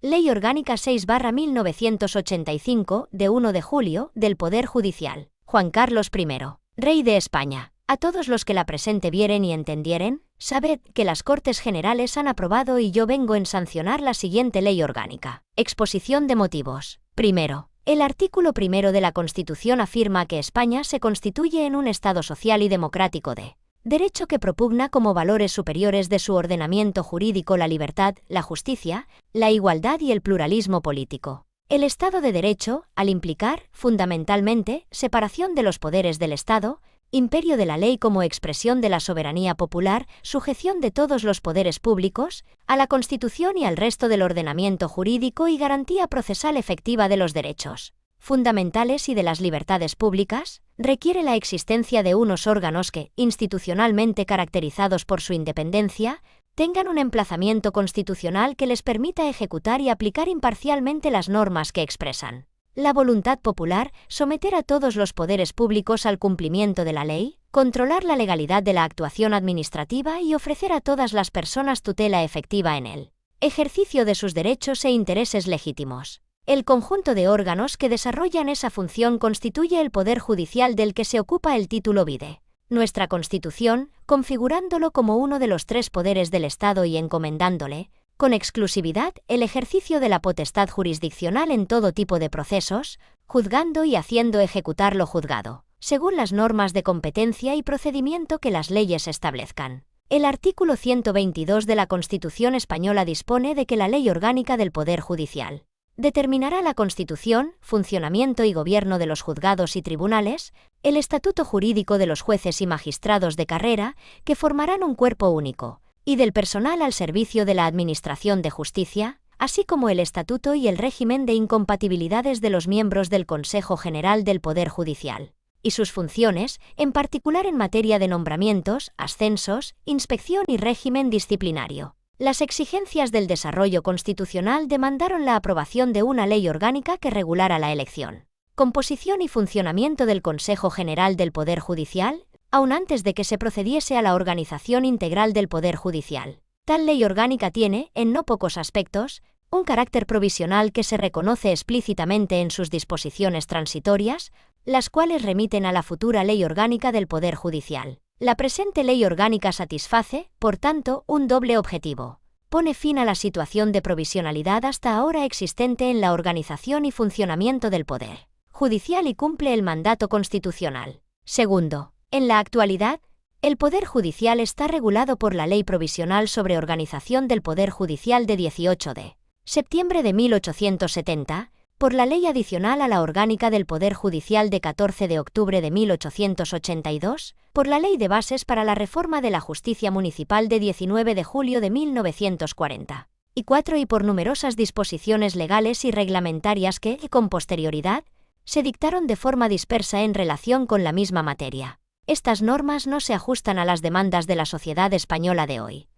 Ley Orgánica 6/1985, de 1 de julio, del Poder Judicial. Juan Carlos I, Rey de España. A todos los que la presente vieren y entendieren, sabed que las Cortes Generales han aprobado y yo vengo en sancionar la siguiente Ley Orgánica. Exposición de motivos. Primero, el artículo 1 de la Constitución afirma que España se constituye en un Estado social y democrático de derecho que propugna como valores superiores de su ordenamiento jurídico la libertad, la justicia, la igualdad y el pluralismo político. El Estado de Derecho, al implicar, fundamentalmente, separación de los poderes del Estado, imperio de la ley como expresión de la soberanía popular, sujeción de todos los poderes públicos, a la Constitución y al resto del ordenamiento jurídico y garantía procesal efectiva de los derechos fundamentales y de las libertades públicas, requiere la existencia de unos órganos que, institucionalmente caracterizados por su independencia, tengan un emplazamiento constitucional que les permita ejecutar y aplicar imparcialmente las normas que expresan la voluntad popular, someter a todos los poderes públicos al cumplimiento de la ley, controlar la legalidad de la actuación administrativa y ofrecer a todas las personas tutela efectiva en el ejercicio de sus derechos e intereses legítimos. El conjunto de órganos que desarrollan esa función constituye el Poder Judicial del que se ocupa el título vide. Nuestra Constitución, configurándolo como uno de los 3 poderes del Estado y encomendándole, con exclusividad, el ejercicio de la potestad jurisdiccional en todo tipo de procesos, juzgando y haciendo ejecutar lo juzgado, según las normas de competencia y procedimiento que las leyes establezcan. El artículo 122 de la Constitución española dispone de que la Ley Orgánica del Poder Judicial determinará la constitución, funcionamiento y gobierno de los juzgados y tribunales, el estatuto jurídico de los jueces y magistrados de carrera, que formarán un cuerpo único, y del personal al servicio de la Administración de Justicia, así como el estatuto y el régimen de incompatibilidades de los miembros del Consejo General del Poder Judicial, y sus funciones, en particular en materia de nombramientos, ascensos, inspección y régimen disciplinario. Las exigencias del desarrollo constitucional demandaron la aprobación de una ley orgánica que regulara la elección, composición y funcionamiento del Consejo General del Poder Judicial, aun antes de que se procediese a la organización integral del Poder Judicial. Tal ley orgánica tiene, en no pocos aspectos, un carácter provisional que se reconoce explícitamente en sus disposiciones transitorias, las cuales remiten a la futura ley orgánica del Poder Judicial. La presente ley orgánica satisface, por tanto, un doble objetivo. Pone fin a la situación de provisionalidad hasta ahora existente en la organización y funcionamiento del Poder Judicial y cumple el mandato constitucional. Segundo, en la actualidad, el Poder Judicial está regulado por la Ley Provisional sobre Organización del Poder Judicial de 18 de septiembre de 1870, por la Ley Adicional a la Orgánica del Poder Judicial de 14 de octubre de 1882, por la Ley de Bases para la Reforma de la Justicia Municipal de 19 de julio de 1944, y por numerosas disposiciones legales y reglamentarias que, con posterioridad, se dictaron de forma dispersa en relación con la misma materia. Estas normas no se ajustan a las demandas de la sociedad española de hoy.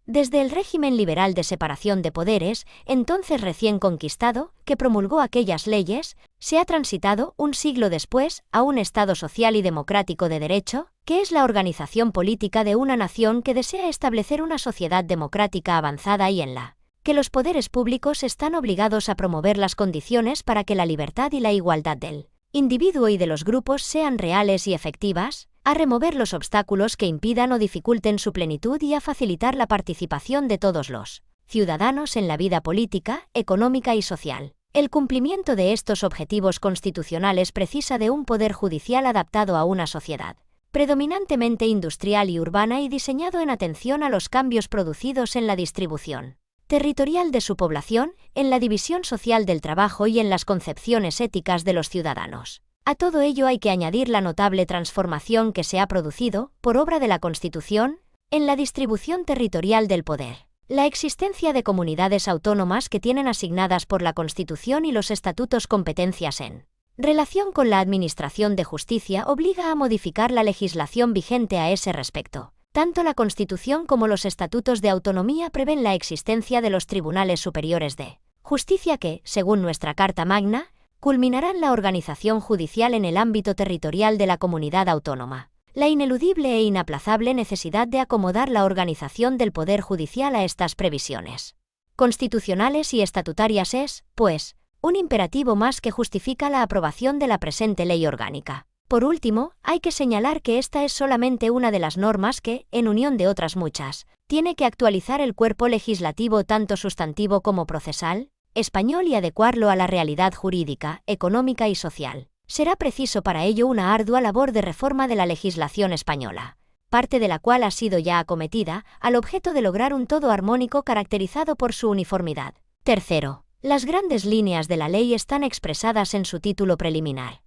Desde el régimen liberal de separación de poderes, entonces recién conquistado, que promulgó aquellas leyes, se ha transitado, un siglo después, a un Estado social y democrático de derecho, que es la organización política de una nación que desea establecer una sociedad democrática avanzada y en la que los poderes públicos están obligados a promover las condiciones para que la libertad y la igualdad del individuo y de los grupos sean reales y efectivas, a remover los obstáculos que impidan o dificulten su plenitud y a facilitar la participación de todos los ciudadanos en la vida política, económica y social. El cumplimiento de estos objetivos constitucionales precisa de un poder judicial adaptado a una sociedad predominantemente industrial y urbana y diseñado en atención a los cambios producidos en la distribución territorial de su población, en la división social del trabajo y en las concepciones éticas de los ciudadanos. A todo ello hay que añadir la notable transformación que se ha producido, por obra de la Constitución, en la distribución territorial del poder. La existencia de comunidades autónomas que tienen asignadas por la Constitución y los estatutos competencias en relación con la administración de justicia obliga a modificar la legislación vigente a ese respecto. Tanto la Constitución como los estatutos de autonomía prevén la existencia de los tribunales superiores de justicia que, según nuestra Carta Magna, culminarán la organización judicial en el ámbito territorial de la comunidad autónoma. La ineludible e inaplazable necesidad de acomodar la organización del Poder Judicial a estas previsiones constitucionales y estatutarias es, pues, un imperativo más que justifica la aprobación de la presente ley orgánica. Por último, hay que señalar que esta es solamente una de las normas que, en unión de otras muchas, tiene que actualizar el cuerpo legislativo tanto sustantivo como procesal español y adecuarlo a la realidad jurídica, económica y social. Será preciso para ello una ardua labor de reforma de la legislación española, parte de la cual ha sido ya acometida, al objeto de lograr un todo armónico caracterizado por su uniformidad. Tercero, las grandes líneas de la ley están expresadas en su título preliminar.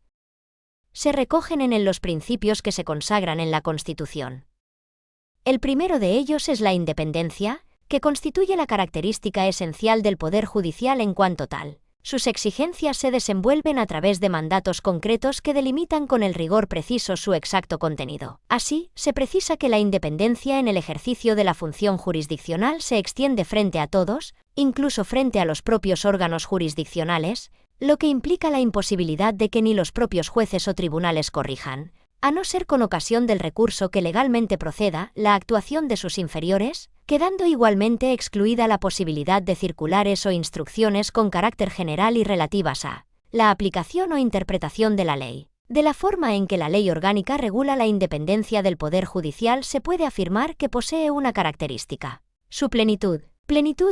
Se recogen en él los principios que se consagran en la Constitución. El primero de ellos es la independencia, que constituye la característica esencial del Poder Judicial en cuanto tal. Sus exigencias se desenvuelven a través de mandatos concretos que delimitan con el rigor preciso su exacto contenido. Así, se precisa que la independencia en el ejercicio de la función jurisdiccional se extiende frente a todos, incluso frente a los propios órganos jurisdiccionales, lo que implica la imposibilidad de que ni los propios jueces o tribunales corrijan, a no ser con ocasión del recurso que legalmente proceda, la actuación de sus inferiores, quedando igualmente excluida la posibilidad de circulares o instrucciones con carácter general y relativas a la aplicación o interpretación de la ley. De la forma en que la ley orgánica regula la independencia del Poder Judicial se puede afirmar que posee una característica: su plenitud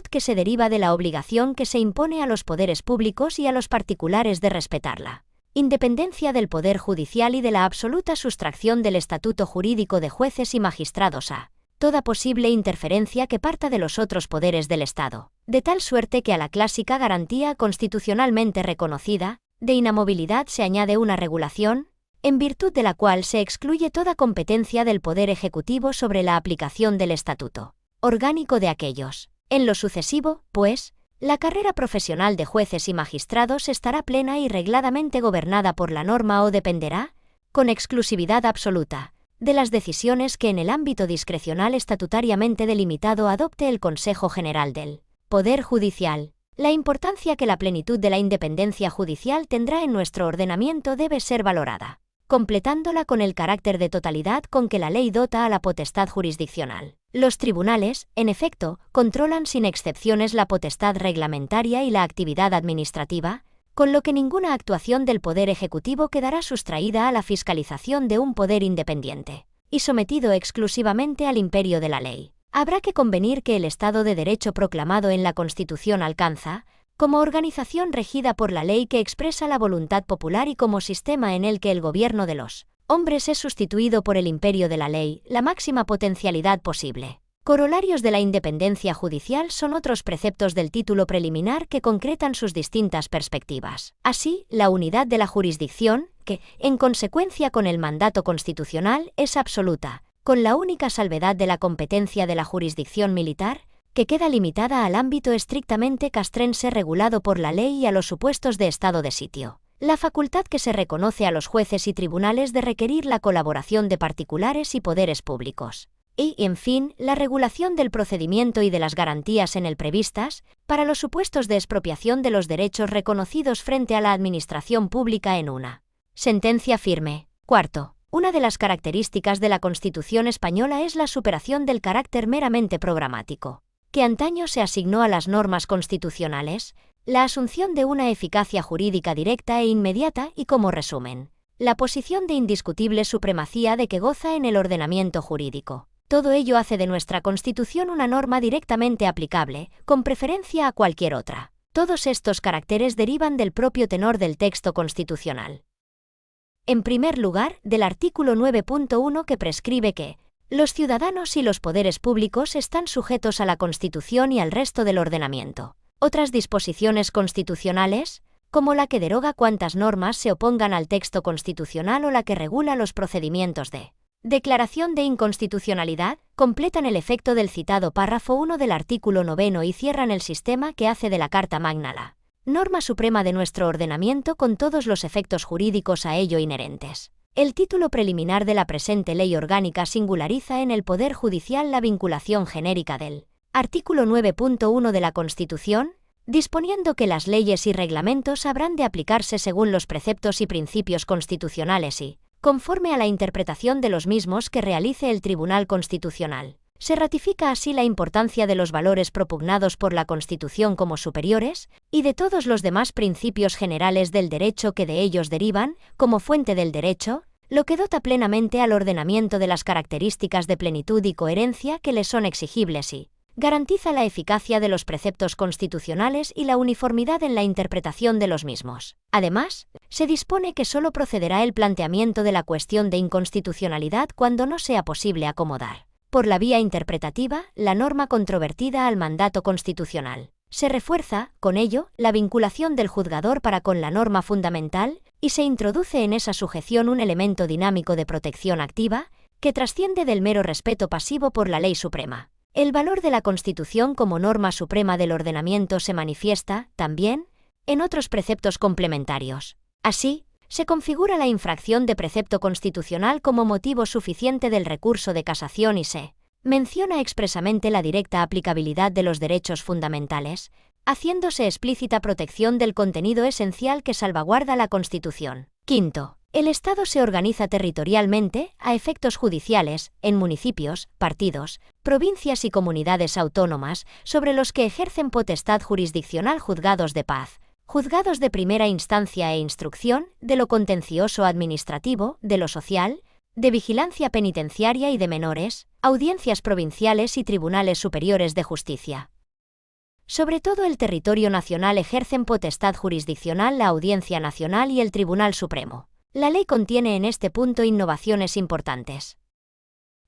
que se deriva de la obligación que se impone a los poderes públicos y a los particulares de respetarla. Independencia del Poder Judicial y de la absoluta sustracción del estatuto jurídico de jueces y magistrados a toda posible interferencia que parta de los otros poderes del Estado, de tal suerte que a la clásica garantía constitucionalmente reconocida de inamovilidad se añade una regulación, en virtud de la cual se excluye toda competencia del Poder Ejecutivo sobre la aplicación del estatuto orgánico de aquellos. En lo sucesivo, pues, la carrera profesional de jueces y magistrados estará plena y regladamente gobernada por la norma o dependerá, con exclusividad absoluta, de las decisiones que en el ámbito discrecional estatutariamente delimitado adopte el Consejo General del Poder Judicial. La importancia que la plenitud de la independencia judicial tendrá en nuestro ordenamiento debe ser valorada, completándola con el carácter de totalidad con que la ley dota a la potestad jurisdiccional. Los tribunales, en efecto, controlan sin excepciones la potestad reglamentaria y la actividad administrativa, con lo que ninguna actuación del Poder Ejecutivo quedará sustraída a la fiscalización de un poder independiente y sometido exclusivamente al imperio de la ley. Habrá que convenir que el Estado de Derecho proclamado en la Constitución alcanza, como organización regida por la ley que expresa la voluntad popular y como sistema en el que el gobierno de los hombres es sustituido por el imperio de la ley, la máxima potencialidad posible. Corolarios de la independencia judicial son otros preceptos del título preliminar que concretan sus distintas perspectivas. Así, la unidad de la jurisdicción, que, en consecuencia con el mandato constitucional, es absoluta, con la única salvedad de la competencia de la jurisdicción militar, que queda limitada al ámbito estrictamente castrense regulado por la ley y a los supuestos de estado de sitio. La facultad que se reconoce a los jueces y tribunales de requerir la colaboración de particulares y poderes públicos. Y, en fin, la regulación del procedimiento y de las garantías en él previstas, para los supuestos de expropiación de los derechos reconocidos frente a la administración pública en una sentencia firme. Cuarto, una de las características de la Constitución española es la superación del carácter meramente programático, que antaño se asignó a las normas constitucionales, la asunción de una eficacia jurídica directa e inmediata y, como resumen, la posición de indiscutible supremacía de que goza en el ordenamiento jurídico. Todo ello hace de nuestra Constitución una norma directamente aplicable, con preferencia a cualquier otra. Todos estos caracteres derivan del propio tenor del texto constitucional. En primer lugar, del artículo 9.1 que prescribe que los ciudadanos y los poderes públicos están sujetos a la Constitución y al resto del ordenamiento. Otras disposiciones constitucionales, como la que deroga cuantas normas se opongan al texto constitucional o la que regula los procedimientos de declaración de inconstitucionalidad, completan el efecto del citado párrafo 1 del artículo 9 y cierran el sistema que hace de la Carta Magna la norma suprema de nuestro ordenamiento con todos los efectos jurídicos a ello inherentes. El título preliminar de la presente ley orgánica singulariza en el Poder Judicial la vinculación genérica del artículo 9.1 de la Constitución, disponiendo que las leyes y reglamentos habrán de aplicarse según los preceptos y principios constitucionales y, conforme a la interpretación de los mismos que realice el Tribunal Constitucional. Se ratifica así la importancia de los valores propugnados por la Constitución como superiores, y de todos los demás principios generales del derecho que de ellos derivan, como fuente del derecho, lo que dota plenamente al ordenamiento de las características de plenitud y coherencia que le son exigibles y garantiza la eficacia de los preceptos constitucionales y la uniformidad en la interpretación de los mismos. Además, se dispone que solo procederá el planteamiento de la cuestión de inconstitucionalidad cuando no sea posible acomodar, por la vía interpretativa, la norma controvertida al mandato constitucional. Se refuerza, con ello, la vinculación del juzgador para con la norma fundamental, y se introduce en esa sujeción un elemento dinámico de protección activa, que trasciende del mero respeto pasivo por la ley suprema. El valor de la Constitución como norma suprema del ordenamiento se manifiesta, también, en otros preceptos complementarios. Así, se configura la infracción de precepto constitucional como motivo suficiente del recurso de casación y se menciona expresamente la directa aplicabilidad de los derechos fundamentales, haciéndose explícita protección del contenido esencial que salvaguarda la Constitución. Quinto, el Estado se organiza territorialmente, a efectos judiciales, en municipios, partidos, provincias y comunidades autónomas, sobre los que ejercen potestad jurisdiccional juzgados de paz, juzgados de primera instancia e instrucción, de lo contencioso administrativo, de lo social, de vigilancia penitenciaria y de menores, audiencias provinciales y tribunales superiores de justicia. Sobre todo el territorio nacional ejercen potestad jurisdiccional la Audiencia Nacional y el Tribunal Supremo. La ley contiene en este punto innovaciones importantes.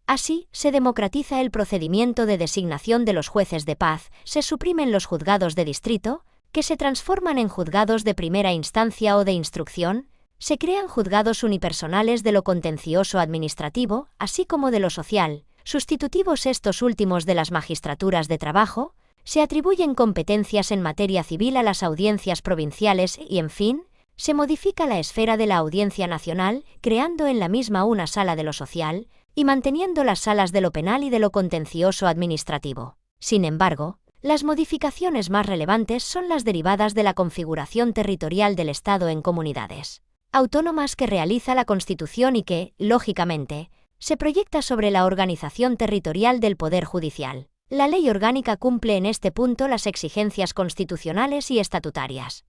Así, se democratiza el procedimiento de designación de los jueces de paz, se suprimen los juzgados de distrito, que se transforman en juzgados de primera instancia o de instrucción, se crean juzgados unipersonales de lo contencioso administrativo, así como de lo social, sustitutivos estos últimos de las magistraturas de trabajo, se atribuyen competencias en materia civil a las audiencias provinciales y, en fin, se modifica la esfera de la Audiencia Nacional, creando en la misma una sala de lo social, y manteniendo las salas de lo penal y de lo contencioso administrativo. Sin embargo, las modificaciones más relevantes son las derivadas de la configuración territorial del Estado en comunidades autónomas que realiza la Constitución y que, lógicamente, se proyecta sobre la organización territorial del Poder Judicial. La Ley Orgánica cumple en este punto las exigencias constitucionales y estatutarias.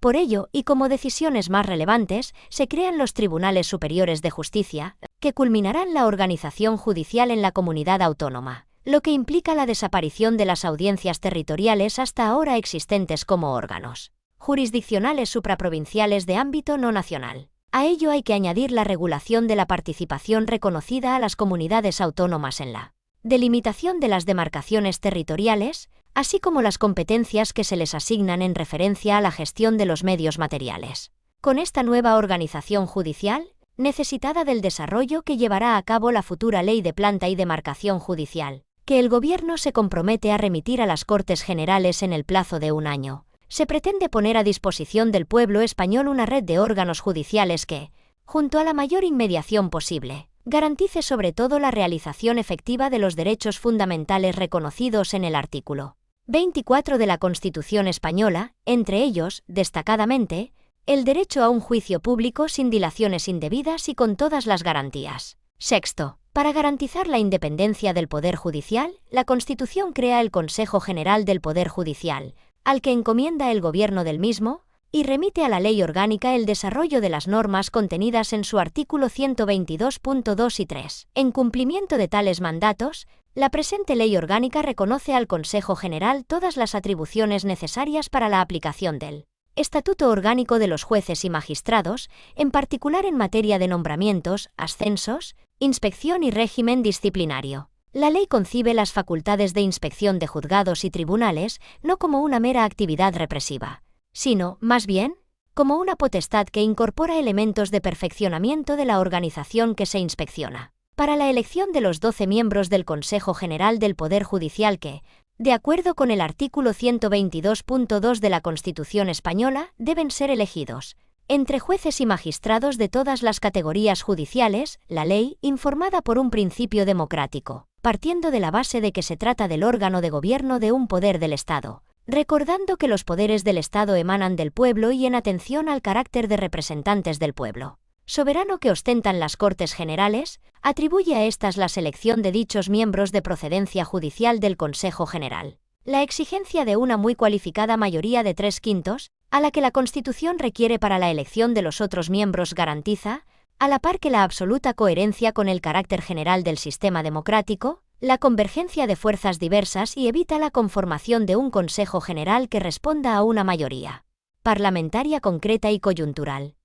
Por ello, y como decisiones más relevantes, se crean los Tribunales Superiores de Justicia, que culminarán la organización judicial en la comunidad autónoma, lo que implica la desaparición de las audiencias territoriales hasta ahora existentes como órganos jurisdiccionales supraprovinciales de ámbito no nacional. A ello hay que añadir la regulación de la participación reconocida a las comunidades autónomas en la delimitación de las demarcaciones territoriales, así como las competencias que se les asignan en referencia a la gestión de los medios materiales. Con esta nueva organización judicial, necesitada del desarrollo que llevará a cabo la futura Ley de Planta y Demarcación Judicial, que el Gobierno se compromete a remitir a las Cortes Generales en el plazo de un año, se pretende poner a disposición del pueblo español una red de órganos judiciales que, junto a la mayor inmediación posible, garantice sobre todo la realización efectiva de los derechos fundamentales reconocidos en el artículo 24 de la Constitución española, entre ellos, destacadamente, el derecho a un juicio público sin dilaciones indebidas y con todas las garantías. Sexto, para garantizar la independencia del Poder Judicial, la Constitución crea el Consejo General del Poder Judicial, al que encomienda el gobierno del mismo, y remite a la Ley Orgánica el desarrollo de las normas contenidas en su artículo 122.2 y 3. En cumplimiento de tales mandatos, la presente Ley Orgánica reconoce al Consejo General todas las atribuciones necesarias para la aplicación del Estatuto Orgánico de los Jueces y Magistrados, en particular en materia de nombramientos, ascensos, inspección y régimen disciplinario. La ley concibe las facultades de inspección de juzgados y tribunales no como una mera actividad represiva, sino, más bien, como una potestad que incorpora elementos de perfeccionamiento de la organización que se inspecciona. Para la elección de los 12 miembros del Consejo General del Poder Judicial que, de acuerdo con el artículo 122.2 de la Constitución española, deben ser elegidos entre jueces y magistrados de todas las categorías judiciales, la ley, informada por un principio democrático, partiendo de la base de que se trata del órgano de gobierno de un poder del Estado, recordando que los poderes del Estado emanan del pueblo y en atención al carácter de representantes del pueblo. soberano que ostentan las Cortes Generales, atribuye a estas la selección de dichos miembros de procedencia judicial del Consejo General. La exigencia de una muy cualificada mayoría de 3/5, a la que la Constitución requiere para la elección de los otros miembros garantiza, a la par que la absoluta coherencia con el carácter general del sistema democrático, la convergencia de fuerzas diversas y evita la conformación de un Consejo General que responda a una mayoría parlamentaria concreta y coyuntural.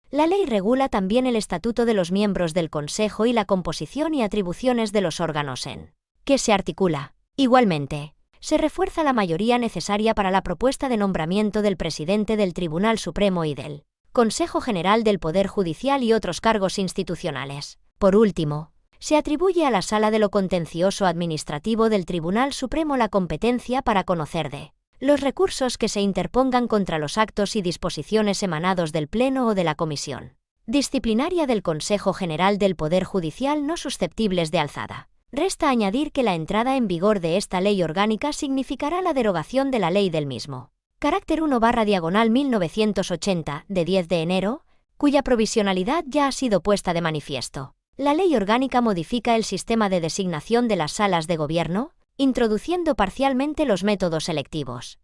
La ley regula también el estatuto de los miembros del Consejo y la composición y atribuciones de los órganos en que se articula. Igualmente, se refuerza la mayoría necesaria para la propuesta de nombramiento del presidente del Tribunal Supremo y del Consejo General del Poder Judicial y otros cargos institucionales. Por último, se atribuye a la Sala de lo Contencioso Administrativo del Tribunal Supremo la competencia para conocer de los recursos que se interpongan contra los actos y disposiciones emanados del Pleno o de la Comisión Disciplinaria del Consejo General del Poder Judicial no susceptibles de alzada. Resta añadir que la entrada en vigor de esta ley orgánica significará la derogación de la ley del mismo carácter 1/1980, de 10 de enero, cuya provisionalidad ya ha sido puesta de manifiesto. La ley orgánica modifica el sistema de designación de las salas de gobierno, introduciendo parcialmente los métodos selectivos.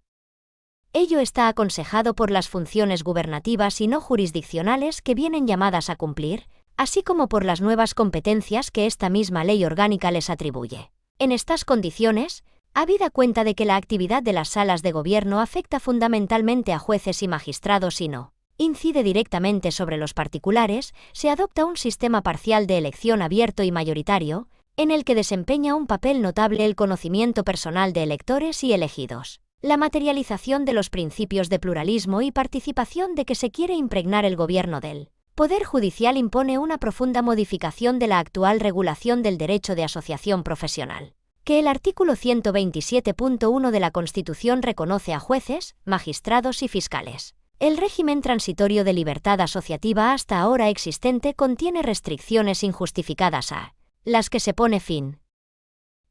Ello está aconsejado por las funciones gubernativas y no jurisdiccionales que vienen llamadas a cumplir, así como por las nuevas competencias que esta misma ley orgánica les atribuye. En estas condiciones, habida cuenta de que la actividad de las salas de gobierno afecta fundamentalmente a jueces y magistrados y no incide directamente sobre los particulares, se adopta un sistema parcial de elección abierto y mayoritario, en el que desempeña un papel notable el conocimiento personal de electores y elegidos, la materialización de los principios de pluralismo y participación de que se quiere impregnar el gobierno del Poder Judicial impone una profunda modificación de la actual regulación del derecho de asociación profesional, que el artículo 127.1 de la Constitución reconoce a jueces, magistrados y fiscales. El régimen transitorio de libertad asociativa hasta ahora existente contiene restricciones injustificadas a las que se pone fin.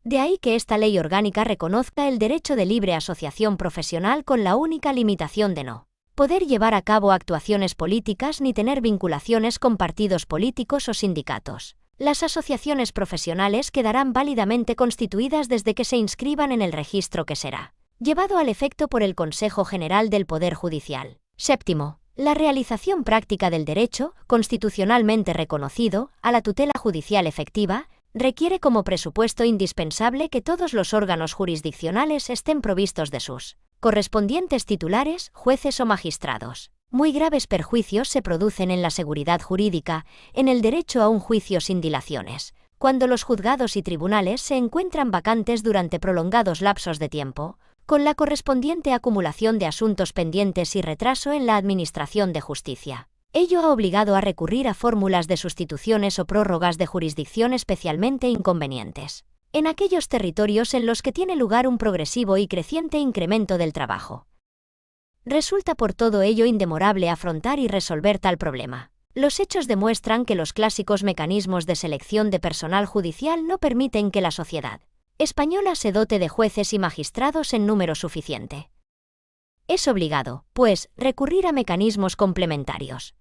De ahí que esta ley orgánica reconozca el derecho de libre asociación profesional con la única limitación de no poder llevar a cabo actuaciones políticas ni tener vinculaciones con partidos políticos o sindicatos. Las asociaciones profesionales quedarán válidamente constituidas desde que se inscriban en el registro que será llevado al efecto por el Consejo General del Poder Judicial. Séptimo, la realización práctica del derecho, constitucionalmente reconocido, a la tutela judicial efectiva, requiere como presupuesto indispensable que todos los órganos jurisdiccionales estén provistos de sus correspondientes titulares, jueces o magistrados. Muy graves perjuicios se producen en la seguridad jurídica, en el derecho a un juicio sin dilaciones, cuando los juzgados y tribunales se encuentran vacantes durante prolongados lapsos de tiempo, con la correspondiente acumulación de asuntos pendientes y retraso en la administración de justicia. Ello ha obligado a recurrir a fórmulas de sustituciones o prórrogas de jurisdicción especialmente inconvenientes en aquellos territorios en los que tiene lugar un progresivo y creciente incremento del trabajo. Resulta por todo ello indemorable afrontar y resolver tal problema. Los hechos demuestran que los clásicos mecanismos de selección de personal judicial no permiten que la sociedad española se dote de jueces y magistrados en número suficiente. Es obligado, pues, recurrir a mecanismos complementarios.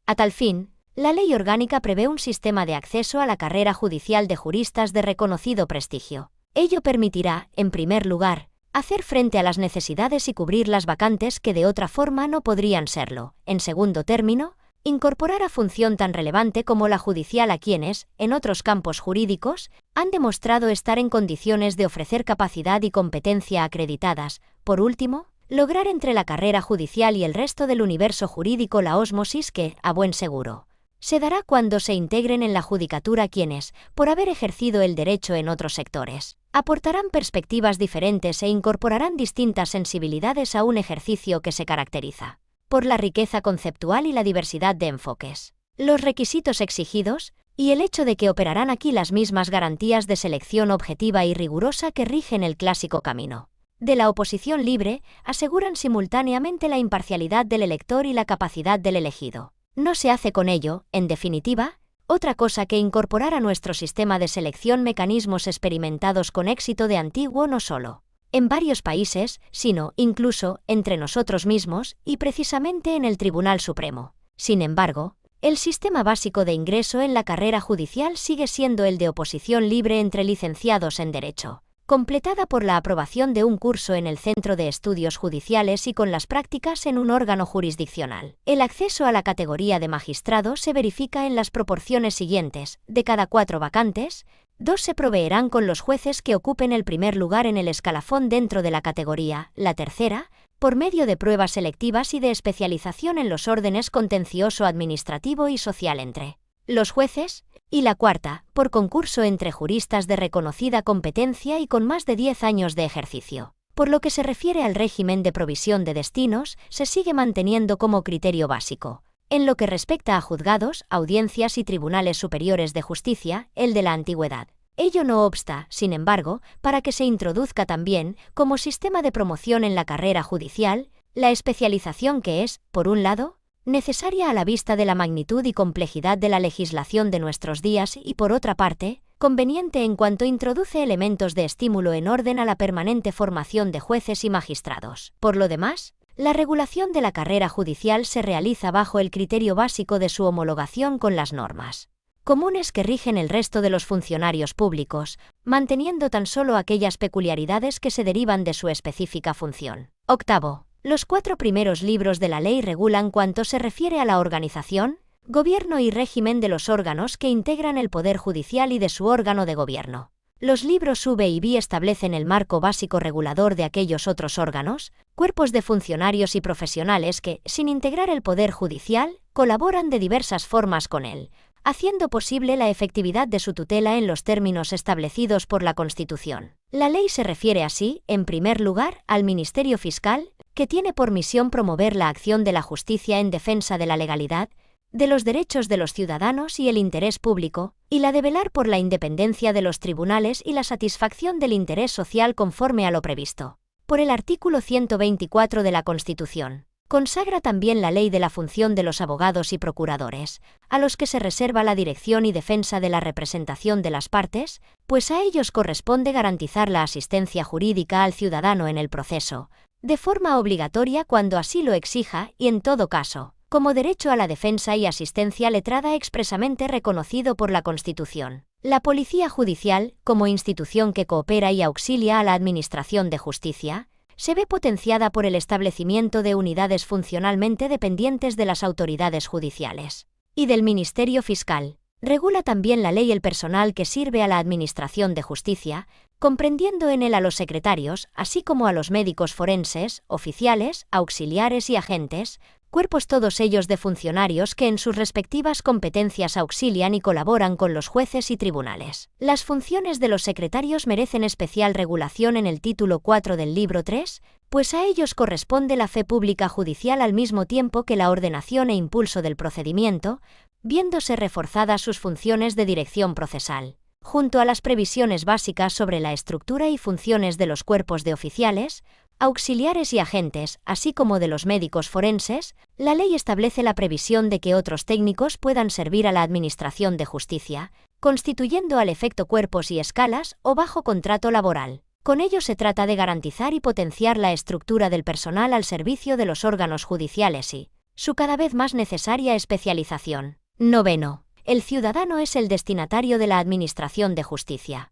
A tal fin, la ley orgánica prevé un sistema de acceso a la carrera judicial de juristas de reconocido prestigio. Ello permitirá, en primer lugar, hacer frente a las necesidades y cubrir las vacantes que de otra forma no podrían serlo. En segundo término, incorporar a función tan relevante como la judicial a quienes, en otros campos jurídicos, han demostrado estar en condiciones de ofrecer capacidad y competencia acreditadas. Por último, lograr entre la carrera judicial y el resto del universo jurídico la ósmosis que, a buen seguro, se dará cuando se integren en la judicatura quienes, por haber ejercido el derecho en otros sectores, aportarán perspectivas diferentes e incorporarán distintas sensibilidades a un ejercicio que se caracteriza por la riqueza conceptual y la diversidad de enfoques, los requisitos exigidos, y el hecho de que operarán aquí las mismas garantías de selección objetiva y rigurosa que rigen el clásico camino de la oposición libre, aseguran simultáneamente la imparcialidad del elector y la capacidad del elegido. No se hace con ello, en definitiva, otra cosa que incorporar a nuestro sistema de selección mecanismos experimentados con éxito de antiguo no solo en varios países, sino, incluso, entre nosotros mismos, y precisamente en el Tribunal Supremo. Sin embargo, El sistema básico de ingreso en la carrera judicial sigue siendo el de oposición libre entre licenciados en Derecho, completada por la aprobación de un curso en el Centro de Estudios Judiciales y con las prácticas en un órgano jurisdiccional. El acceso a la categoría de magistrado se verifica en las proporciones siguientes: de cada 4 vacantes, 2 se proveerán con los jueces que ocupen el primer lugar en el escalafón dentro de la categoría; la tercera, por medio de pruebas selectivas y de especialización en los órdenes contencioso, administrativo y social entre los jueces; y la cuarta, por concurso entre juristas de reconocida competencia y con más de 10 años de ejercicio. Por lo que se refiere al régimen de provisión de destinos, se sigue manteniendo como criterio básico, en lo que respecta a juzgados, audiencias y tribunales superiores de justicia, el de la antigüedad. Ello no obsta, sin embargo, para que se introduzca también, como sistema de promoción en la carrera judicial, la especialización que es, por un lado, necesaria a la vista de la magnitud y complejidad de la legislación de nuestros días y, por otra parte, conveniente en cuanto introduce elementos de estímulo en orden a la permanente formación de jueces y magistrados. Por lo demás, la regulación de la carrera judicial se realiza bajo el criterio básico de su homologación con las normas comunes que rigen el resto de los funcionarios públicos, manteniendo tan solo aquellas peculiaridades que se derivan de su específica función. Octavo. Los 4 primeros libros de la ley regulan cuanto se refiere a la organización, gobierno y régimen de los órganos que integran el Poder Judicial y de su órgano de gobierno. Los libros V y B establecen el marco básico regulador de aquellos otros órganos, cuerpos de funcionarios y profesionales que, sin integrar el Poder Judicial, colaboran de diversas formas con él, haciendo posible la efectividad de su tutela en los términos establecidos por la Constitución. La ley se refiere así, en primer lugar, al Ministerio Fiscal, que tiene por misión promover la acción de la justicia en defensa de la legalidad, de los derechos de los ciudadanos y el interés público, y la de velar por la independencia de los tribunales y la satisfacción del interés social conforme a lo previsto por el artículo 124 de la Constitución. Consagra también la ley de la función de los abogados y procuradores, a los que se reserva la dirección y defensa de la representación de las partes, pues a ellos corresponde garantizar la asistencia jurídica al ciudadano en el proceso, de forma obligatoria cuando así lo exija y, en todo caso, como derecho a la defensa y asistencia letrada expresamente reconocido por la Constitución. La Policía Judicial, como institución que coopera y auxilia a la Administración de Justicia, se ve potenciada por el establecimiento de unidades funcionalmente dependientes de las autoridades judiciales y del Ministerio Fiscal. Regula también la ley el personal que sirve a la Administración de Justicia, comprendiendo en él a los secretarios, así como a los médicos forenses, oficiales, auxiliares y agentes, cuerpos todos ellos de funcionarios que en sus respectivas competencias auxilian y colaboran con los jueces y tribunales. Las funciones de los secretarios merecen especial regulación en el título 4 del libro 3, pues a ellos corresponde la fe pública judicial al mismo tiempo que la ordenación e impulso del procedimiento, viéndose reforzadas sus funciones de dirección procesal. Junto a las previsiones básicas sobre la estructura y funciones de los cuerpos de oficiales, auxiliares y agentes, así como de los médicos forenses, la ley establece la previsión de que otros técnicos puedan servir a la Administración de Justicia, constituyendo al efecto cuerpos y escalas o bajo contrato laboral. Con ello se trata de garantizar y potenciar la estructura del personal al servicio de los órganos judiciales y su cada vez más necesaria especialización. Noveno. El ciudadano es el destinatario de la Administración de Justicia.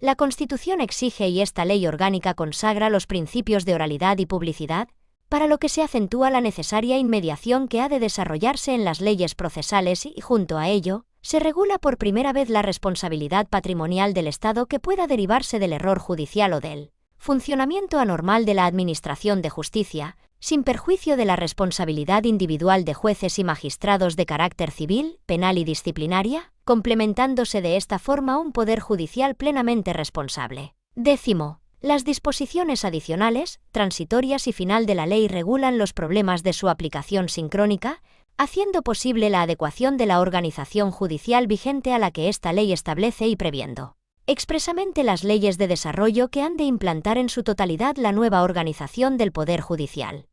La Constitución exige y esta ley orgánica consagra los principios de oralidad y publicidad, para lo que se acentúa la necesaria inmediación que ha de desarrollarse en las leyes procesales y, junto a ello, se regula por primera vez la responsabilidad patrimonial del Estado que pueda derivarse del error judicial o del funcionamiento anormal de la Administración de Justicia, sin perjuicio de la responsabilidad individual de jueces y magistrados de carácter civil, penal y disciplinaria, complementándose de esta forma un poder judicial plenamente responsable. Décimo. Las disposiciones adicionales, transitorias y final de la ley regulan los problemas de su aplicación sincrónica, haciendo posible la adecuación de la organización judicial vigente a la que esta ley establece y previendo expresamente las leyes de desarrollo que han de implantar en su totalidad la nueva organización del Poder Judicial.